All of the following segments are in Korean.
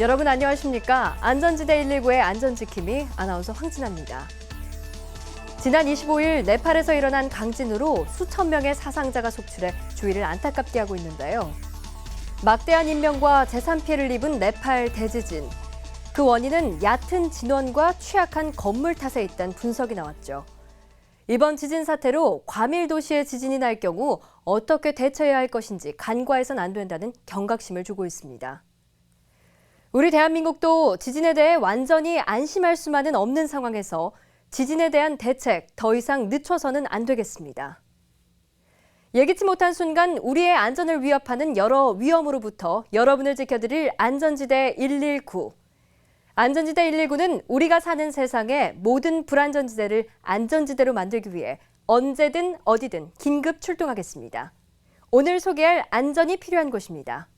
여러분 안녕하십니까? 안전지대 119의 안전지킴이 아나운서 황진아입니다. 지난 25일 네팔에서 일어난 강진으로 수천 명의 사상자가 속출해 주위를 안타깝게 하고 있는데요. 막대한 인명과 재산 피해를 입은 네팔 대지진. 그 원인은 얕은 진원과 취약한 건물 탓에 있다는 분석이 나왔죠. 이번 지진 사태로 과밀 도시에 지진이 날 경우 어떻게 대처해야 할 것인지 간과해선 안 된다는 경각심을 주고 있습니다. 우리 대한민국도 지진에 대해 완전히 안심할 수만은 없는 상황에서 지진에 대한 대책 더 이상 늦춰서는 안 되겠습니다. 예기치 못한 순간 우리의 안전을 위협하는 여러 위험으로부터 여러분을 지켜드릴 안전지대 119. 안전지대 119는 우리가 사는 세상의 모든 불안전지대를 안전지대로 만들기 위해 언제든 어디든 긴급 출동하겠습니다. 오늘 소개할 안전이 필요한 곳입니다.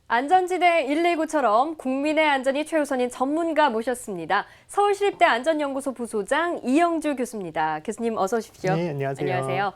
안전지대 119처럼 국민의 안전이 최우선인 전문가 모셨습니다. 서울시립대 안전연구소 부소장 이영주 교수입니다. 교수님 어서 오십시오. 네, 안녕하세요. 안녕하세요.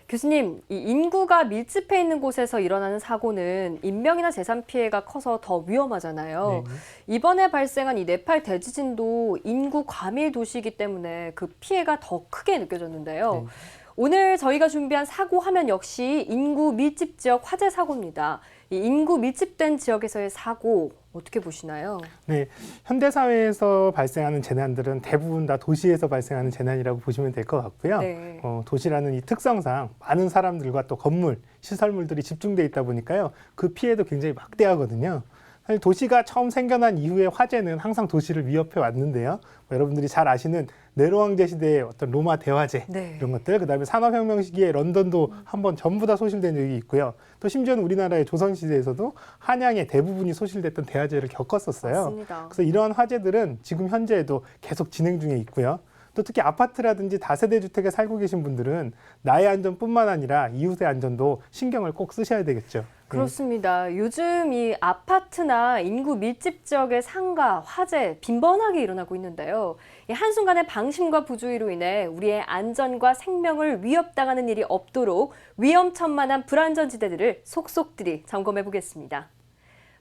교수님, 이 인구가 밀집해 있는 곳에서 일어나는 사고는 인명이나 재산 피해가 커서 더 위험하잖아요. 네. 이번에 발생한 이 네팔 대지진도 인구 과밀 도시이기 때문에 그 피해가 더 크게 느껴졌는데요. 네. 오늘 저희가 준비한 사고 화면 역시 인구 밀집 지역 화재 사고입니다. 이 인구 밀집된 지역에서의 사고 어떻게 보시나요? 네, 현대사회에서 발생하는 재난들은 대부분 다 도시에서 발생하는 재난이라고 보시면 될 것 같고요. 네. 도시라는 이 특성상 많은 사람들과 또 건물, 시설물들이 집중돼 있다 보니까요. 그 피해도 굉장히 막대하거든요. 사실 도시가 처음 생겨난 이후의 화재는 항상 도시를 위협해 왔는데요. 여러분들이 잘 아시는 네로 황제 시대의 어떤 로마 대화재 네. 이런 것들, 그다음에 산업혁명 시기에 런던도 한번 전부 다 소실된 적이 있고요. 또 심지어는 우리나라의 조선 시대에서도 한양의 대부분이 소실됐던 대화재를 겪었었어요. 맞습니다. 그래서 이러한 화재들은 지금 현재에도 계속 진행 중에 있고요. 또 특히 아파트라든지 다세대 주택에 살고 계신 분들은 나의 안전뿐만 아니라 이웃의 안전도 신경을 꼭 쓰셔야 되겠죠. 그렇습니다. 요즘 이 아파트나 인구 밀집 지역의 상가, 화재 빈번하게 일어나고 있는데요. 이 한순간의 방심과 부주의로 인해 우리의 안전과 생명을 위협당하는 일이 없도록 위험천만한 불안전지대들을 속속들이 점검해 보겠습니다.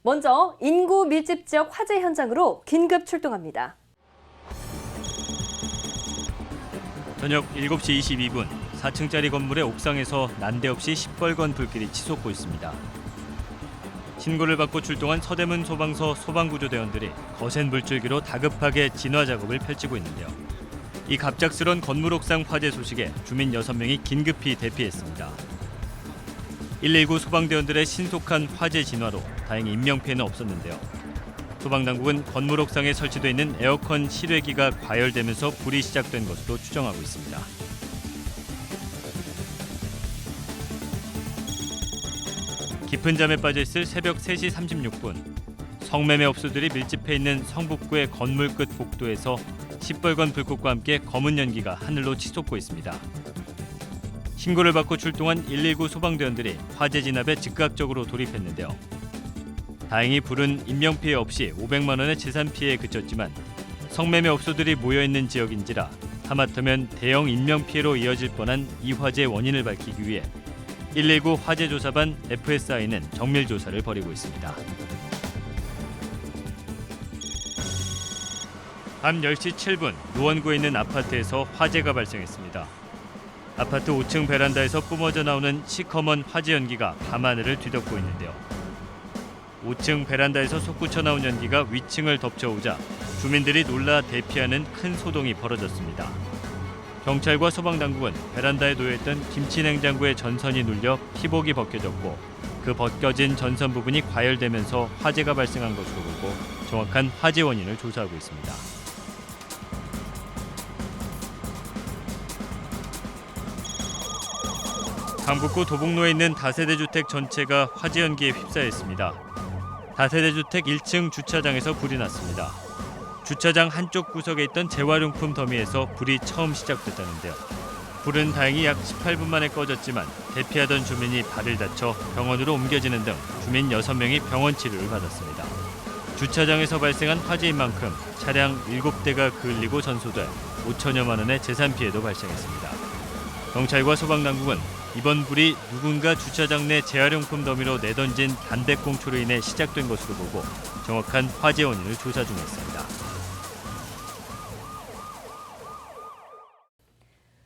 먼저 인구 밀집 지역 화재 현장으로 긴급 출동합니다. 저녁 7시 22분 4층짜리 건물의 옥상에서 난데없이 시뻘건 불길이 치솟고 있습니다. 신고를 받고 출동한 서대문 소방서 소방구조대원들이 거센 물줄기로 다급하게 진화 작업을 펼치고 있는데요. 이 갑작스런 건물 옥상 화재 소식에 주민 6명이 긴급히 대피했습니다. 119 소방대원들의 신속한 화재 진화로 다행히 인명피해는 없었는데요. 소방당국은 건물 옥상에 설치되어 있는 에어컨 실외기가 과열되면서 불이 시작된 것으로 추정하고 있습니다. 깊은 잠에 빠져있을 새벽 3시 36분 성매매 업소들이 밀집해 있는 성북구의 건물 끝 복도에서 시뻘건 불꽃과 함께 검은 연기가 하늘로 치솟고 있습니다. 신고를 받고 출동한 119 소방대원들이 화재 진압에 즉각적으로 돌입했는데요. 다행히 불은 인명피해 없이 500만 원의 재산 피해에 그쳤지만 성매매 업소들이 모여있는 지역인지라 하마터면 대형 인명피해로 이어질 뻔한 이 화재의 원인을 밝히기 위해 119 화재조사반 FSI는 정밀조사를 벌이고 있습니다. 밤 10시 7분 노원구에 있는 아파트에서 화재가 발생했습니다. 아파트 5층 베란다에서 뿜어져 나오는 시커먼 화재 연기가 밤하늘을 뒤덮고 있는데요. 5층 베란다에서 솟구쳐 나온 연기가 위층을 덮쳐오자 주민들이 놀라 대피하는 큰 소동이 벌어졌습니다. 경찰과 소방당국은 베란다에 놓여있던 김치냉장고의 전선이 눌려 피복이 벗겨졌고 그 벗겨진 전선 부분이 과열되면서 화재가 발생한 것으로 보고 정확한 화재 원인을 조사하고 있습니다. 강북구 도봉로에 있는 다세대 주택 전체가 화재 연기에 휩싸였습니다. 다세대 주택 1층 주차장에서 불이 났습니다. 주차장 한쪽 구석에 있던 재활용품 더미에서 불이 처음 시작됐다는데요. 불은 다행히 약 18분 만에 꺼졌지만 대피하던 주민이 발을 다쳐 병원으로 옮겨지는 등 주민 6명이 병원 치료를 받았습니다. 주차장에서 발생한 화재인 만큼 차량 7대가 그을리고 전소돼 5천여만 원의 재산 피해도 발생했습니다. 경찰과 소방당국은 이번 불이 누군가 주차장 내 재활용품 더미로 내던진 담배꽁초로 인해 시작된 것으로 보고 정확한 화재 원인을 조사 중에 있습니다.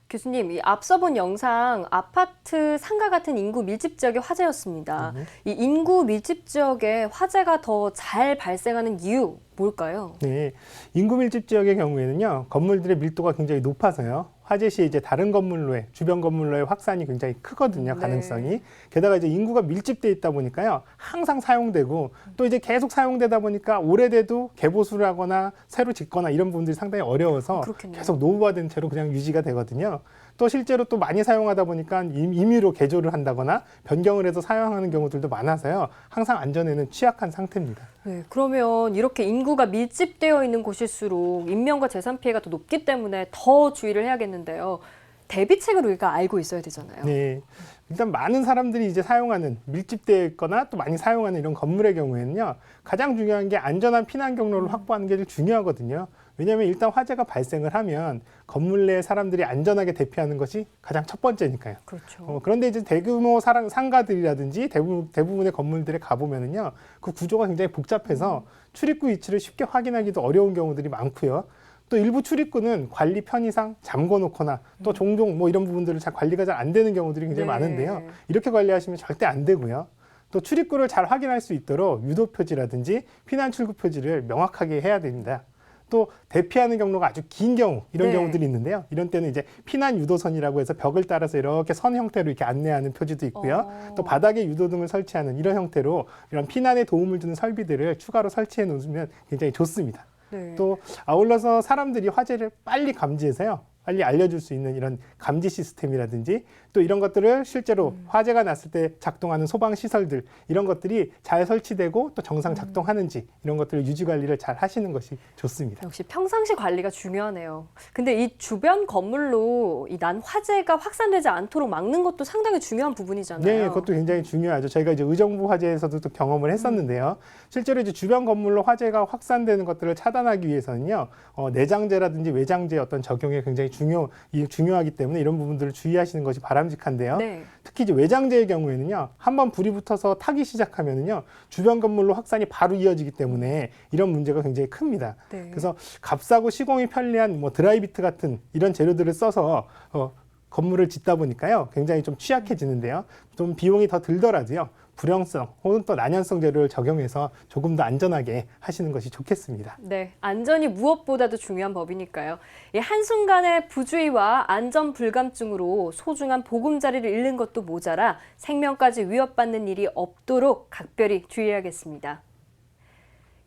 교수님, 이 앞서 본 영상 아파트 상가 같은 인구 밀집 지역의 화재였습니다. 이 인구 밀집 지역에 화재가 더 잘 발생하는 이유 뭘까요? 네, 인구 밀집 지역의 경우에는요, 건물들의 밀도가 굉장히 높아서요. 화재 시 이제 다른 건물로의 주변 건물로의 확산이 굉장히 크거든요, 가능성이. 네. 게다가 이제 인구가 밀집돼 있다 보니까요, 항상 사용되고 또 이제 계속 사용되다 보니까 오래돼도 개보수를 하거나 새로 짓거나 이런 부분들이 상당히 어려워서 그렇겠네요. 계속 노후화된 채로 그냥 유지가 되거든요. 또 실제로 또 많이 사용하다 보니까 임의로 개조를 한다거나 변경을 해서 사용하는 경우들도 많아서요, 항상 안전에는 취약한 상태입니다. 네, 그러면 이렇게 인구가 밀집되어 있는 곳일수록 인명과 재산 피해가 더 높기 때문에 더 주의를 해야겠는데요. 대비책을 우리가 알고 있어야 되잖아요. 네. 일단 많은 사람들이 이제 사용하는 밀집되어 있거나 또 많이 사용하는 이런 건물의 경우에는요, 가장 중요한 게 안전한 피난 경로를 확보하는 게 제일 중요하거든요. 왜냐하면 일단 화재가 발생을 하면 건물 내 사람들이 안전하게 대피하는 것이 가장 첫 번째니까요. 그렇죠. 그런데 이제 대규모 상가들이라든지 대부분의 건물들에 가보면은요, 그 구조가 굉장히 복잡해서 출입구 위치를 쉽게 확인하기도 어려운 경우들이 많고요. 또 일부 출입구는 관리 편의상 잠궈 놓거나 또 종종 뭐 이런 부분들을 잘 관리가 잘 안 되는 경우들이 굉장히 네. 많은데요. 이렇게 관리하시면 절대 안 되고요. 또 출입구를 잘 확인할 수 있도록 유도 표지라든지 피난 출구 표지를 명확하게 해야 됩니다. 또 대피하는 경로가 아주 긴 경우 이런 네. 경우들이 있는데요. 이런 때는 이제 피난 유도선이라고 해서 벽을 따라서 이렇게 선 형태로 이렇게 안내하는 표지도 있고요. 또 바닥에 유도등을 설치하는 이런 형태로 이런 피난에 도움을 주는 설비들을 추가로 설치해 놓으면 굉장히 좋습니다. 네. 또 아울러서 사람들이 화재를 빨리 감지해서요, 빨리 알려줄 수 있는 이런 감지 시스템이라든지 또 이런 것들을 실제로 화재가 났을 때 작동하는 소방 시설들 이런 것들이 잘 설치되고 또 정상 작동하는지 이런 것들을 유지 관리를 잘 하시는 것이 좋습니다. 역시 평상시 관리가 중요하네요. 근데 이 주변 건물로 이 난 화재가 확산되지 않도록 막는 것도 상당히 중요한 부분이잖아요. 네, 그것도 굉장히 중요하죠. 저희가 이제 의정부 화재에서도 또 경험을 했었는데요. 실제로 이제 주변 건물로 화재가 확산되는 것들을 차단하기 위해서는요, 내장재라든지 외장재 어떤 적용이 굉장히 중요하기 때문에 이런 부분들을 주의하시는 것이 바람직한데요. 네. 특히 이제 외장재의 경우에는요, 한번 불이 붙어서 타기 시작하면은요, 주변 건물로 확산이 바로 이어지기 때문에 이런 문제가 굉장히 큽니다. 네. 그래서 값싸고 시공이 편리한 뭐 드라이비트 같은 이런 재료들을 써서 건물을 짓다 보니까요, 굉장히 좀 취약해지는데요. 좀 비용이 더 들더라도요, 불영성 혹은 또 난연성 재료를 적용해서 조금 더 안전하게 하시는 것이 좋겠습니다. 네, 안전이 무엇보다도 중요한 법이니까요. 이 한순간의 부주의와 안전 불감증으로 소중한 보금자리를 잃는 것도 모자라 생명까지 위협받는 일이 없도록 각별히 주의해야겠습니다.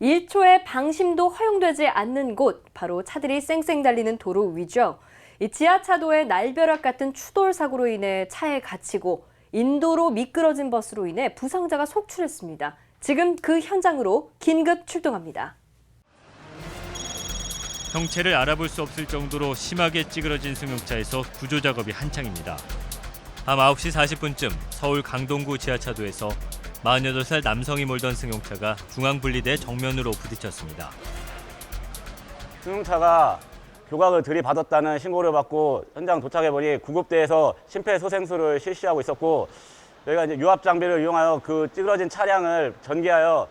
1초의 방심도 허용되지 않는 곳, 바로 차들이 쌩쌩 달리는 도로 위죠. 이 지하차도의 날벼락 같은 추돌 사고로 인해 차에 갇히고 인도로 미끄러진 버스로 인해 부상자가 속출했습니다. 지금 그 현장으로 긴급 출동합니다. 형체를 알아볼 수 없을 정도로 심하게 찌그러진 승용차에서 구조 작업이 한창입니다. 밤 9시 40분쯤 서울 강동구 지하차도에서 48살 남성이 몰던 승용차가 중앙분리대 정면으로 부딪혔습니다. 승용차가 교각을 들이받았다는 신고를 받고 현장 도착해보니 구급대에서 심폐소생술을 실시하고 있었고, 저희가 이제 유압 장비를 이용하여 그 찌그러진 차량을 전개하여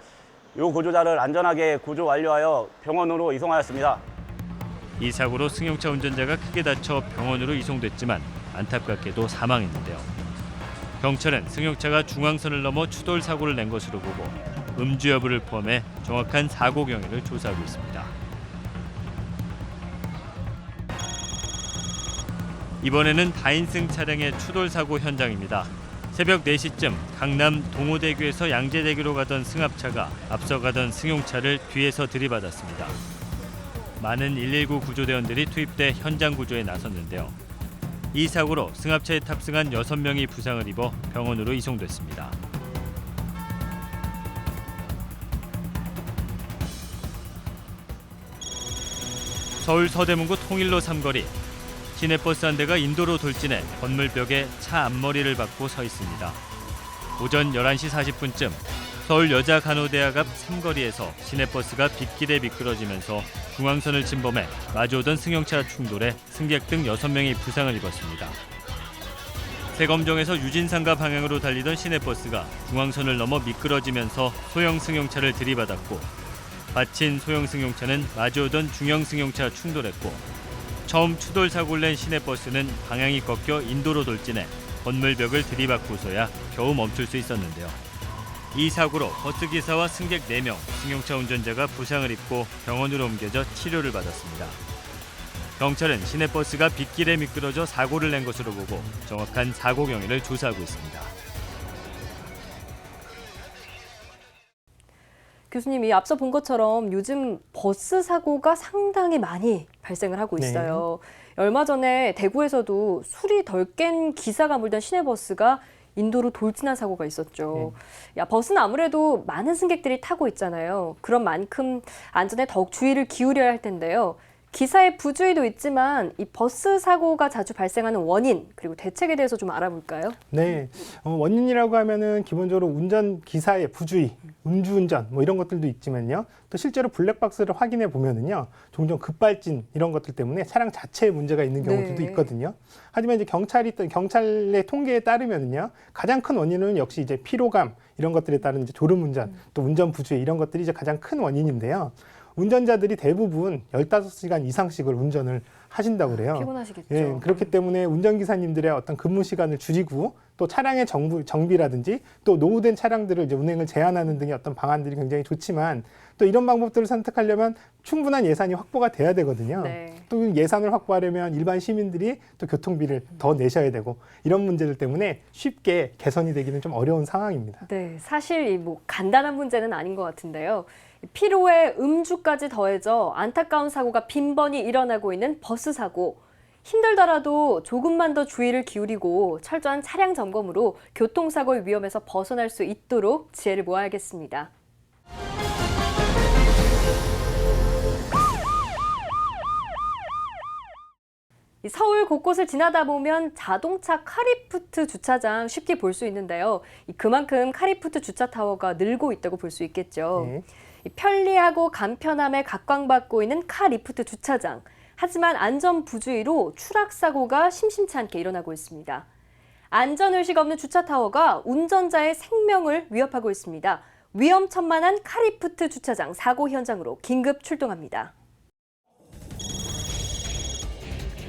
이 구조자를 안전하게 구조 완료하여 병원으로 이송하였습니다. 이 사고로 승용차 운전자가 크게 다쳐 병원으로 이송됐지만 안타깝게도 사망했는데요. 경찰은 승용차가 중앙선을 넘어 추돌 사고를 낸 것으로 보고 음주 여부를 포함해 정확한 사고 경위를 조사하고 있습니다. 이번에는 다인승 차량의 추돌 사고 현장입니다. 새벽 4시쯤 강남 동호대교에서 양재대교로 가던 승합차가 앞서 가던 승용차를 뒤에서 들이받았습니다. 많은 119 구조대원들이 투입돼 현장 구조에 나섰는데요. 이 사고로 승합차에 탑승한 6명이 부상을 입어 병원으로 이송됐습니다. 서울 서대문구 통일로 삼거리. 시내버스 한 대가 인도로 돌진해 건물벽에 차 앞머리를 박고 서 있습니다. 오전 11시 40분쯤 서울 여자간호대학 앞 삼거리에서 시내버스가 빗길에 미끄러지면서 중앙선을 침범해 마주오던 승용차 충돌에 승객 등 6명이 부상을 입었습니다. 세검정에서 유진상가 방향으로 달리던 시내버스가 중앙선을 넘어 미끄러지면서 소형 승용차를 들이받았고, 받친 소형 승용차는 마주오던 중형 승용차 충돌했고, 처음 추돌 사고를 낸 시내버스는 방향이 꺾여 인도로 돌진해 건물벽을 들이받고서야 겨우 멈출 수 있었는데요. 이 사고로 버스기사와 승객 4명, 승용차 운전자가 부상을 입고 병원으로 옮겨져 치료를 받았습니다. 경찰은 시내버스가 빗길에 미끄러져 사고를 낸 것으로 보고 정확한 사고 경위를 조사하고 있습니다. 교수님이 앞서 본 것처럼 요즘 버스 사고가 상당히 많이 발생을 하고 있어요. 얼마 전에 대구에서도 술이 덜 깬 기사가 몰던 시내버스가 인도로 돌진한 사고가 있었죠. 버스는 아무래도 많은 승객들이 타고 있잖아요. 그런 만큼 안전에 더욱 주의를 기울여야 할 텐데요. 기사의 부주의도 있지만 이 버스 사고가 자주 발생하는 원인 그리고 대책에 대해서 좀 알아볼까요? 네, 원인이라고 하면은 기본적으로 운전 기사의 부주의, 음주운전 뭐 이런 것들도 있지만요. 또 실제로 블랙박스를 확인해 보면은요, 종종 급발진 이런 것들 때문에 차량 자체에 문제가 있는 경우들도 있거든요. 하지만 이제 경찰의 통계에 따르면은요, 가장 큰 원인은 역시 이제 피로감 이런 것들에 따른 이제 졸음운전, 또 운전 부주의 이런 것들이 이제 가장 큰 원인인데요. 운전자들이 대부분 15시간 이상씩을 운전을 하신다고 그래요. 피곤하시겠죠. 예, 그렇기 때문에 운전기사님들의 어떤 근무 시간을 줄이고 또 차량의 정비라든지 또 노후된 차량들을 이제 운행을 제한하는 등의 어떤 방안들이 굉장히 좋지만 또 이런 방법들을 선택하려면 충분한 예산이 확보가 돼야 되거든요. 또 예산을 확보하려면 일반 시민들이 또 교통비를 더 내셔야 되고 이런 문제들 때문에 쉽게 개선이 되기는 좀 어려운 상황입니다. 네, 사실 이 뭐 간단한 문제는 아닌 것 같은데요. 피로에 음주까지 더해져 안타까운 사고가 빈번히 일어나고 있는 버스 사고. 힘들더라도 조금만 더 주의를 기울이고 철저한 차량 점검으로 교통사고의 위험에서 벗어날 수 있도록 지혜를 모아야겠습니다. 서울 곳곳을 지나다 보면 자동차 카리푸트 주차장 쉽게 볼 수 있는데요. 그만큼 카리푸트 주차타워가 늘고 있다고 볼 수 있겠죠. 편리하고 간편함에 각광받고 있는 카리푸트 주차장. 하지만 안전 부주의로 추락사고가 심심치 않게 일어나고 있습니다. 안전의식 없는 주차타워가 운전자의 생명을 위협하고 있습니다. 위험천만한 카리푸트 주차장 사고 현장으로 긴급 출동합니다.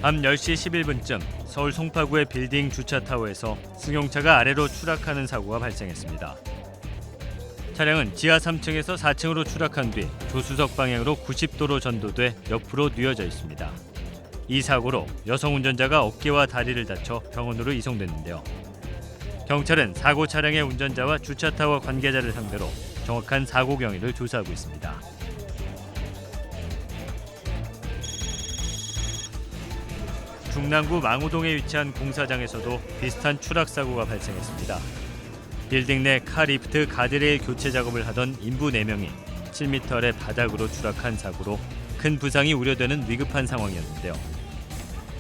밤 10시 11분쯤 서울 송파구의 빌딩 주차타워에서 승용차가 아래로 추락하는 사고가 발생했습니다. 차량은 지하 3층에서 4층으로 추락한 뒤 조수석 방향으로 90도로 전도돼 옆으로 뉘어져 있습니다. 이 사고로 여성 운전자가 어깨와 다리를 다쳐 병원으로 이송됐는데요. 경찰은 사고 차량의 운전자와 주차타워 관계자를 상대로 정확한 사고 경위를 조사하고 있습니다. 중랑구 망우동에 위치한 공사장에서도 비슷한 추락 사고가 발생했습니다. 빌딩 내 카리프트 가드레일 교체 작업을 하던 인부 4명이 7m 아래 바닥으로 추락한 사고로 큰 부상이 우려되는 위급한 상황이었는데요.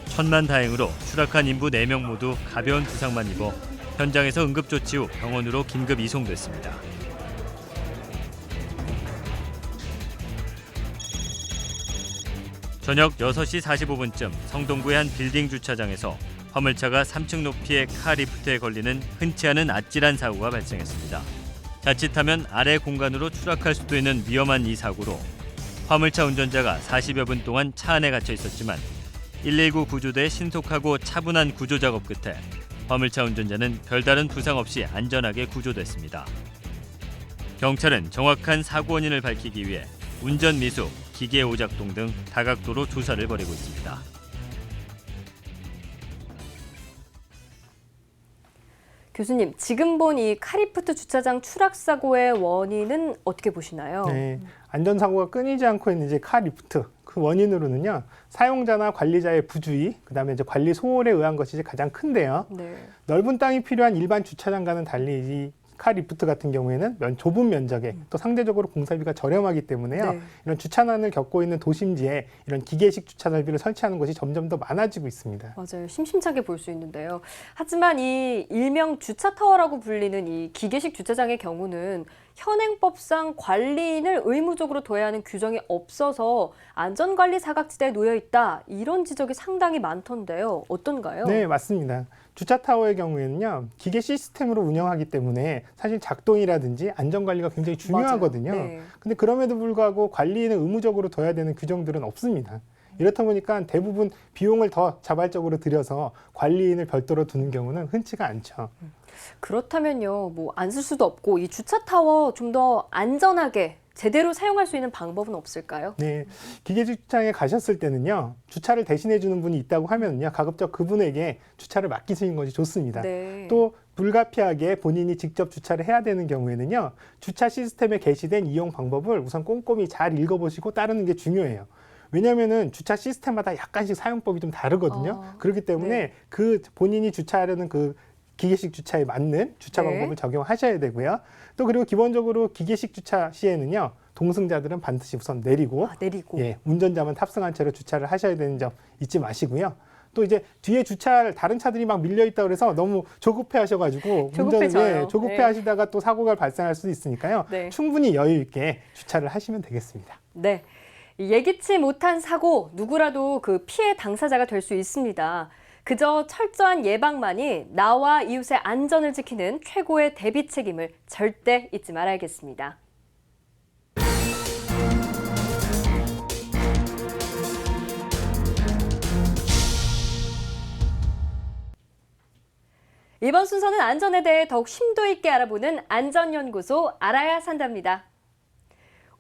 천만다행으로 추락한 인부 4명 모두 가벼운 부상만 입어 현장에서 응급조치 후 병원으로 긴급 이송됐습니다. 저녁 6시 45분쯤 성동구의 한 빌딩 주차장에서 화물차가 3층 높이의 카리프트에 걸리는 흔치 않은 아찔한 사고가 발생했습니다. 자칫하면 아래 공간으로 추락할 수도 있는 위험한 이 사고로 화물차 운전자가 40여 분 동안 차 안에 갇혀 있었지만 119 구조대의 신속하고 차분한 구조 작업 끝에 화물차 운전자는 별다른 부상 없이 안전하게 구조됐습니다. 경찰은 정확한 사고 원인을 밝히기 위해 운전 미숙, 기계 오작동 등 다각도로 조사를 벌이고 있습니다. 교수님, 지금 본 이 카리푸트 주차장 추락 사고의 원인은 어떻게 보시나요? 네, 안전사고가 끊이지 않고 있는 이제 카리프트 그 원인으로는요, 사용자나 관리자의 부주의, 그다음에 이제 관리 소홀에 의한 것이 이제 가장 큰데요. 넓은 땅이 필요한 일반 주차장과는 달리 이 카리프트 같은 경우에는 좁은 면적에 또 상대적으로 공사비가 저렴하기 때문에요. 네. 이런 주차난을 겪고 있는 도심지에 이런 기계식 주차 설비를 설치하는 것이 점점 더 많아지고 있습니다. 맞아요. 심심찮게 볼 수 있는데요. 하지만 이 일명 주차타워라고 불리는 이 기계식 주차장의 경우는 현행법상 관리인을 의무적으로 둬야 하는 규정이 없어서 안전관리 사각지대에 놓여 있다. 이런 지적이 상당히 많던데요. 어떤가요? 네, 맞습니다. 주차타워의 경우에는요, 기계 시스템으로 운영하기 때문에 사실 작동이라든지 안전관리가 굉장히 중요하거든요. 맞아요. 네. 근데 그럼에도 불구하고 관리인을 의무적으로 둬야 되는 규정들은 없습니다. 이렇다 보니까 대부분 비용을 더 자발적으로 들여서 관리인을 별도로 두는 경우는 흔치가 않죠. 그렇다면요, 뭐 안 쓸 수도 없고 이 주차타워 좀 더 안전하게 제대로 사용할 수 있는 방법은 없을까요? 네, 기계주차장에 가셨을 때는요, 주차를 대신해 주는 분이 있다고 하면요, 가급적 그분에게 주차를 맡기시는 것이 좋습니다. 네. 또 불가피하게 본인이 직접 주차를 해야 되는 경우에는요, 주차 시스템에 게시된 이용 방법을 우선 꼼꼼히 잘 읽어보시고 따르는 게 중요해요. 왜냐하면은 주차 시스템마다 약간씩 사용법이 좀 다르거든요. 그렇기 때문에 네. 그 본인이 주차하려는 그 기계식 주차에 맞는 주차 네. 방법을 적용하셔야 되고요. 또 그리고 기본적으로 기계식 주차 시에는요, 동승자들은 반드시 우선 내리고, 내리고. 예, 운전자만 탑승한 채로 주차를 하셔야 되는 점 잊지 마시고요. 또 이제 뒤에 주차를 다른 차들이 막 밀려 있다 그래서 너무 조급해 하셔가지고 조급해져요. 조급해 네. 하시다가 또 사고가 발생할 수도 있으니까요. 네. 충분히 여유 있게 주차를 하시면 되겠습니다. 네. 예기치 못한 사고, 누구라도 그 피해 당사자가 될 수 있습니다. 그저 철저한 예방만이 나와 이웃의 안전을 지키는 최고의 대비 책임을 절대 잊지 말아야겠습니다. 이번 순서는 안전에 대해 더욱 심도 있게 알아보는 안전연구소 알아야 산답니다.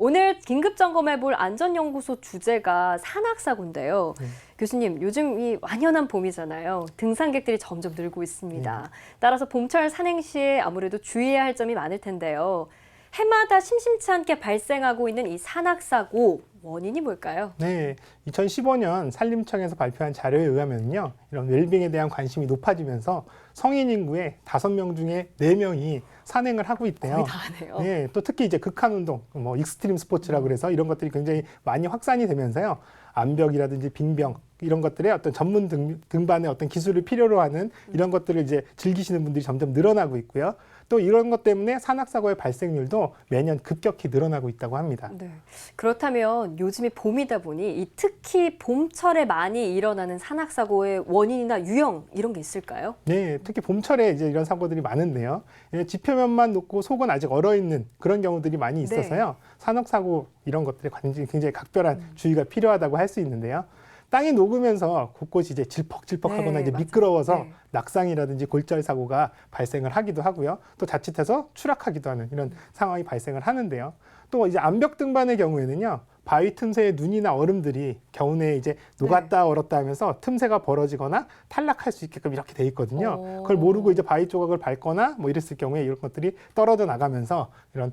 오늘 긴급 점검해 볼 안전연구소 주제가 산악사고인데요. 교수님, 요즘 이 완연한 봄이잖아요. 등산객들이 점점 늘고 있습니다. 따라서 봄철 산행 시에 아무래도 주의해야 할 점이 많을 텐데요. 해마다 심심치 않게 발생하고 있는 이 산악사고 원인이 뭘까요? 네, 2015년 산림청에서 발표한 자료에 의하면요, 이런 웰빙에 대한 관심이 높아지면서 성인 인구의 5명 중에 4명이 산행을 하고 있대요. 거의 다 하네요. 네, 또 특히 이제 극한 운동, 뭐 익스트림 스포츠라고 그래서 이런 것들이 굉장히 많이 확산이 되면서요, 암벽이라든지 빙병 이런 것들의 어떤 전문 등반의 어떤 기술을 필요로 하는 이런 것들을 이제 즐기시는 분들이 점점 늘어나고 있고요. 또 이런 것 때문에 산악사고의 발생률도 매년 급격히 늘어나고 있다고 합니다. 네. 그렇다면 요즘이 봄이다 보니 이 특히 봄철에 많이 일어나는 산악사고의 원인이나 유형 이런 게 있을까요? 네, 특히 봄철에 이제 이런 사고들이 많은데요. 지표면만 높고 속은 아직 얼어 있는 그런 경우들이 많이 있어서요. 산악사고 이런 것들에 굉장히 각별한 주의가 필요하다고 할 수 있는데요. 땅이 녹으면서 곳곳이 이제 질퍽질퍽하거나 네, 이제 맞아요. 미끄러워서 네. 낙상이라든지 골절 사고가 발생을 하기도 하고요. 또 자칫해서 추락하기도 하는 이런 상황이 발생을 하는데요. 또 이제 암벽 등반의 경우에는요, 바위 틈새에 눈이나 얼음들이 겨우내 이제 녹았다 얼었다 하면서 틈새가 벌어지거나 탈락할 수 있게끔 이렇게 돼 있거든요. 그걸 모르고 이제 바위 조각을 밟거나 뭐 이랬을 경우에 이런 것들이 떨어져 나가면서 이런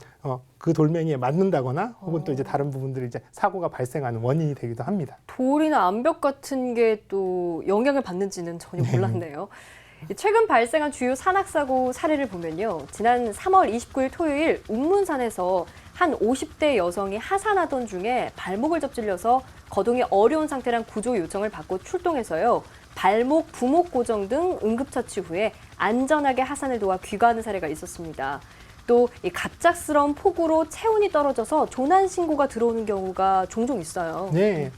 그 돌멩이에 맞는다거나 혹은 또 이제 다른 부분들이 이제 사고가 발생하는 원인이 되기도 합니다. 돌이나 암벽 같은 게 또 영향을 받는지는 전혀 몰랐네요. 최근 발생한 주요 산악사고 사례를 보면요. 지난 3월 29일 토요일 운문산에서 한 50대 여성이 하산하던 중에 발목을 접질려서 거동이 어려운 상태란 구조 요청을 받고 출동해서요. 발목, 부목 고정 등 응급처치 후에 안전하게 하산을 도와 귀가하는 사례가 있었습니다. 또 이 갑작스러운 폭우로 체온이 떨어져서 조난 신고가 들어오는 경우가 종종 있어요. 네,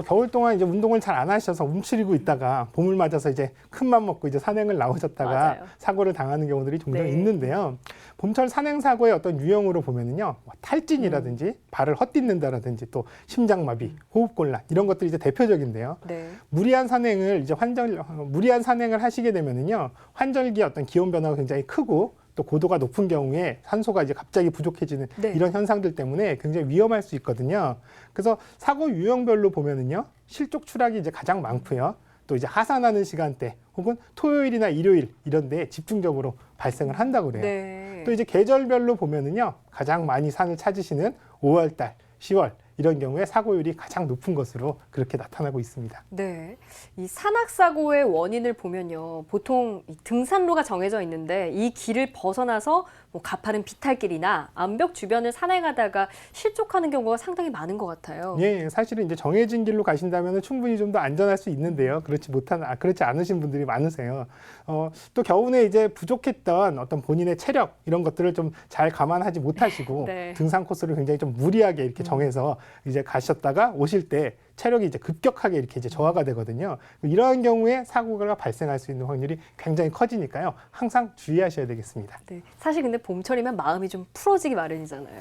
겨울 동안 이제 운동을 잘 안 하셔서 움츠리고 있다가 봄을 맞아서 이제 큰맘 먹고 이제 산행을 나오셨다가 맞아요. 사고를 당하는 경우들이 종종 네. 있는데요. 봄철 산행 사고의 어떤 유형으로 보면은요, 탈진이라든지 발을 헛딛는다라든지 또 심장마비, 호흡곤란 이런 것들이 이제 대표적인데요. 네. 무리한 산행을 하시게 되면은요, 환절기에 어떤 기온 변화가 굉장히 크고 또 고도가 높은 경우에 산소가 이제 갑자기 부족해지는 네. 이런 현상들 때문에 굉장히 위험할 수 있거든요. 그래서 사고 유형별로 보면은요, 실족 추락이 이제 가장 많고요. 또 이제 하산하는 시간대 혹은 토요일이나 일요일 이런 데 집중적으로 발생을 한다고 그래요. 네. 또 이제 계절별로 보면은요, 가장 많이 산을 찾으시는 5월달, 10월 이런 경우에 사고율이 가장 높은 것으로 그렇게 나타나고 있습니다. 네, 이 산악사고의 원인을 보면요, 보통 이 등산로가 정해져 있는데 이 길을 벗어나서 뭐 가파른 비탈길이나 암벽 주변을 산행하다가 실족하는 경우가 상당히 많은 것 같아요. 예, 사실은 이제 정해진 길로 가신다면 충분히 좀 더 안전할 수 있는데요. 그렇지 않으신 분들이 많으세요. 또 겨우내 이제 부족했던 어떤 본인의 체력 이런 것들을 좀 잘 감안하지 못하시고 네. 등산 코스를 굉장히 좀 무리하게 이렇게 정해서 이제 가셨다가 오실 때 체력이 이제 급격하게 이렇게 이제 저하가 되거든요. 이러한 경우에 사고가 발생할 수 있는 확률이 굉장히 커지니까요. 항상 주의하셔야 되겠습니다. 네, 사실 근데 봄철이면 마음이 좀 풀어지기 마련이잖아요.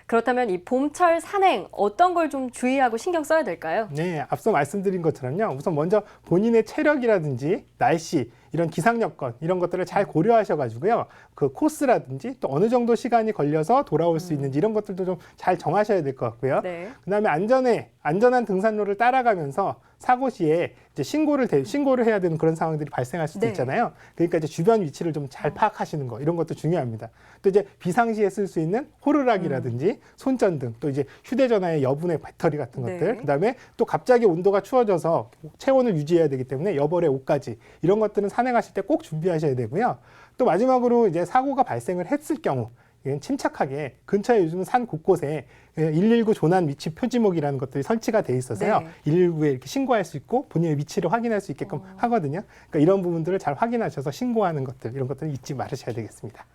그렇다면 이 봄철 산행 어떤 걸 좀 주의하고 신경 써야 될까요? 네, 앞서 말씀드린 것처럼요. 우선 먼저 본인의 체력이라든지 날씨, 이런 기상 여건 이런 것들을 잘 고려하셔가지고요. 그 코스라든지 또 어느 정도 시간이 걸려서 돌아올 수 있는지 이런 것들도 좀 잘 정하셔야 될 것 같고요. 네. 그다음에 안전한 등산로를 따라가면서 사고 시에 이제 신고를 해야 되는 그런 상황들이 발생할 수도 네. 있잖아요. 그러니까 이제 주변 위치를 좀 잘 파악하시는 거 이런 것도 중요합니다. 또 이제 비상시에 쓸 수 있는 호루라기라든지 손전등, 또 이제 휴대전화의 여분의 배터리 같은 네. 것들, 그다음에 또 갑자기 온도가 추워져서 체온을 유지해야 되기 때문에 여벌의 옷까지 이런 것들은 산행하실 때 꼭 준비하셔야 되고요. 또 마지막으로 이제 사고가 발생을 했을 경우 침착하게 근처에 요즘은 산 곳곳에 119 조난 위치 표지목이라는 것들이 설치가 돼 있어서요. 네. 119에 이렇게 신고할 수 있고 본인의 위치를 확인할 수 있게끔 하거든요. 그러니까 이런 부분들을 잘 확인하셔서 신고하는 것들 이런 것들을 잊지 말으셔야 되겠습니다.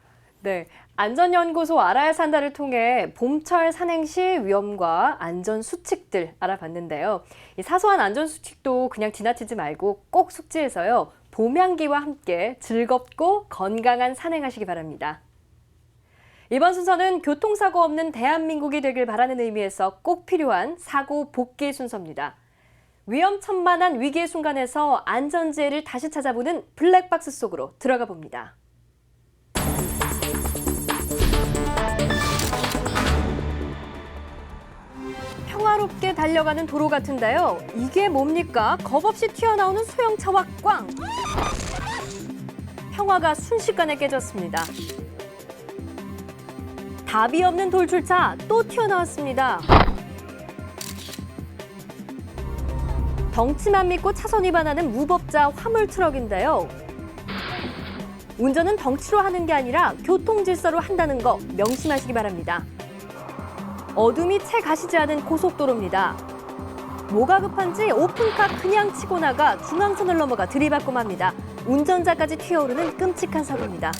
네, 안전연구소 알아야 산다를 통해 봄철 산행 시 위험과 안전 수칙들 알아봤는데요. 이 사소한 안전 수칙도 그냥 지나치지 말고 꼭 숙지해서요. 봄 향기와 함께 즐겁고 건강한 산행하시기 바랍니다. 이번 순서는 교통사고 없는 대한민국이 되길 바라는 의미에서 꼭 필요한 사고 복귀 순서입니다. 위험천만한 위기의 순간에서 안전지혜를 다시 찾아보는 블랙박스 속으로 들어가 봅니다. 평화롭게 달려가는 도로 같은데요. 이게 뭡니까? 겁없이 튀어나오는 소형차와 꽝! 평화가 순식간에 깨졌습니다. 답이 없는 돌출차 또 튀어나왔습니다. 덩치만 믿고 차선 위반하는 무법자 화물 트럭인데요. 운전은 덩치로 하는 게 아니라 교통 질서로 한다는 거 명심하시기 바랍니다. 어둠이 채 가시지 않은 고속도로입니다. 뭐가 급한지 오픈카 그냥 치고 나가 중앙선을 넘어가 들이받고 맙니다. 운전자까지 튀어오르는 끔찍한 사고입니다.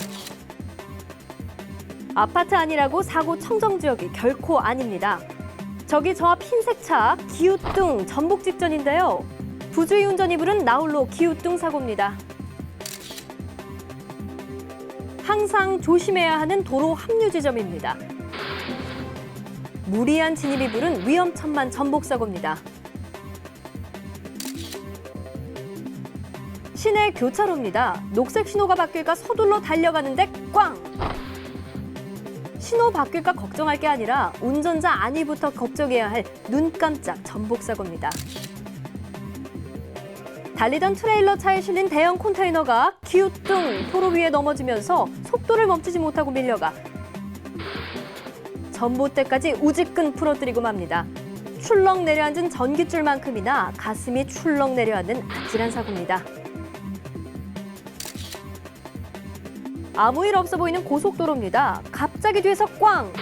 아파트 아니라고 사고 청정 지역이 결코 아닙니다. 저기 저 앞 흰색 차 기우뚱 전복 직전인데요. 부주의 운전이 부른 나홀로 기우뚱 사고입니다. 항상 조심해야 하는 도로 합류 지점입니다. 무리한 진입이 부른 위험천만 전복 사고입니다. 시내 교차로입니다. 녹색 신호가 바뀔까 서둘러 달려가는데 꽝! 신호 바뀔까 걱정할 게 아니라 운전자 안위부터 걱정해야 할 눈 깜짝 전복 사고입니다. 달리던 트레일러 차에 실린 대형 컨테이너가 기우뚱 도로 위에 넘어지면서 속도를 멈추지 못하고 밀려가 전봇대까지 우지끈 부러뜨리고 맙니다. 출렁 내려앉은 전깃줄만큼이나 가슴이 출렁 내려앉는 아찔한 사고입니다. 아무 일 없어 보이는 고속도로입니다. 갑자기 뒤에서 꽝!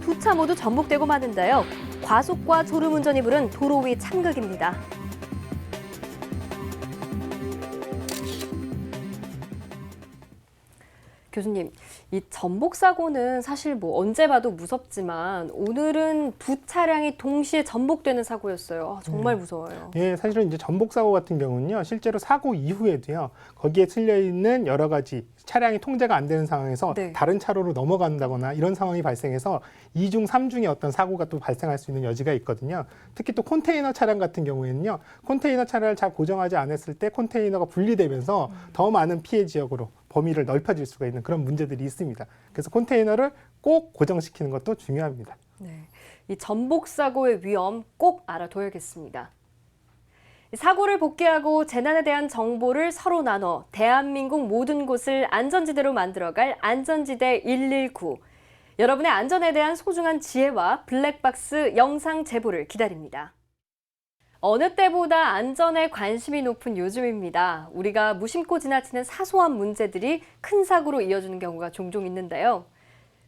두 차 모두 전복되고 마는데요. 과속과 졸음운전이 부른 도로 위 참극입니다. 교수님, 이 전복 사고는 사실 뭐 언제 봐도 무섭지만 오늘은 두 차량이 동시에 전복되는 사고였어요. 정말 무서워요. 예, 사실은 이제 전복 사고 같은 경우는요, 실제로 사고 이후에도요, 거기에 틀려 있는 여러 가지 차량이 통제가 안 되는 상황에서 네. 다른 차로로 넘어간다거나 이런 상황이 발생해서 2중, 3중의 어떤 사고가 또 발생할 수 있는 여지가 있거든요. 특히 또 컨테이너 차량 같은 경우에는요, 컨테이너 차량을 잘 고정하지 않았을 때 컨테이너가 분리되면서 더 많은 피해 지역으로 범위를 넓혀질 수가 있는 그런 문제들이 있습니다. 그래서 컨테이너를 꼭 고정시키는 것도 중요합니다. 네, 이 전복 사고의 위험 꼭 알아둬야겠습니다. 사고를 복귀하고 재난에 대한 정보를 서로 나눠 대한민국 모든 곳을 안전지대로 만들어갈 안전지대 119. 여러분의 안전에 대한 소중한 지혜와 블랙박스 영상 제보를 기다립니다. 어느 때보다 안전에 관심이 높은 요즘입니다. 우리가 무심코 지나치는 사소한 문제들이 큰 사고로 이어지는 경우가 종종 있는데요.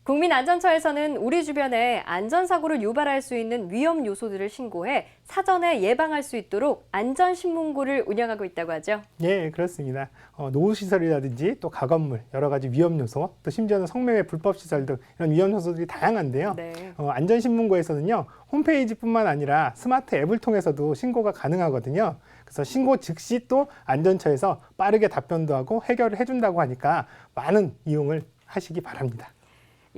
국민안전처에서는 우리 주변에 안전사고를 유발할 수 있는 위험 요소들을 신고해 사전에 예방할 수 있도록 안전신문고를 운영하고 있다고 하죠. 예, 그렇습니다. 노후시설이라든지 또 가건물, 여러 가지 위험 요소, 또 심지어는 성매매 불법시설 등 이런 위험 요소들이 다양한데요. 네. 안전신문고에서는요, 홈페이지뿐만 아니라 스마트 앱을 통해서도 신고가 가능하거든요. 그래서 신고 즉시 또 안전처에서 빠르게 답변도 하고 해결을 해준다고 하니까 많은 이용을 하시기 바랍니다.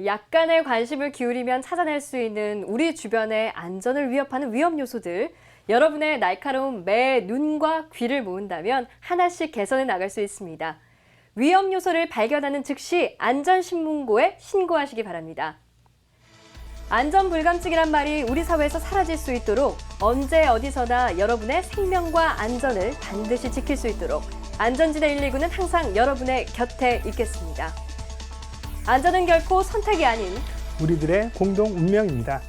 약간의 관심을 기울이면 찾아낼 수 있는 우리 주변의 안전을 위협하는 위험 요소들, 여러분의 날카로운 매, 눈과 귀를 모은다면 하나씩 개선해 나갈 수 있습니다. 위험 요소를 발견하는 즉시 안전신문고에 신고하시기 바랍니다. 안전불감증이란 말이 우리 사회에서 사라질 수 있도록 언제 어디서나 여러분의 생명과 안전을 반드시 지킬 수 있도록 안전지대 119는 항상 여러분의 곁에 있겠습니다. 안전은 결코 선택이 아닌 우리들의 공동 운명입니다.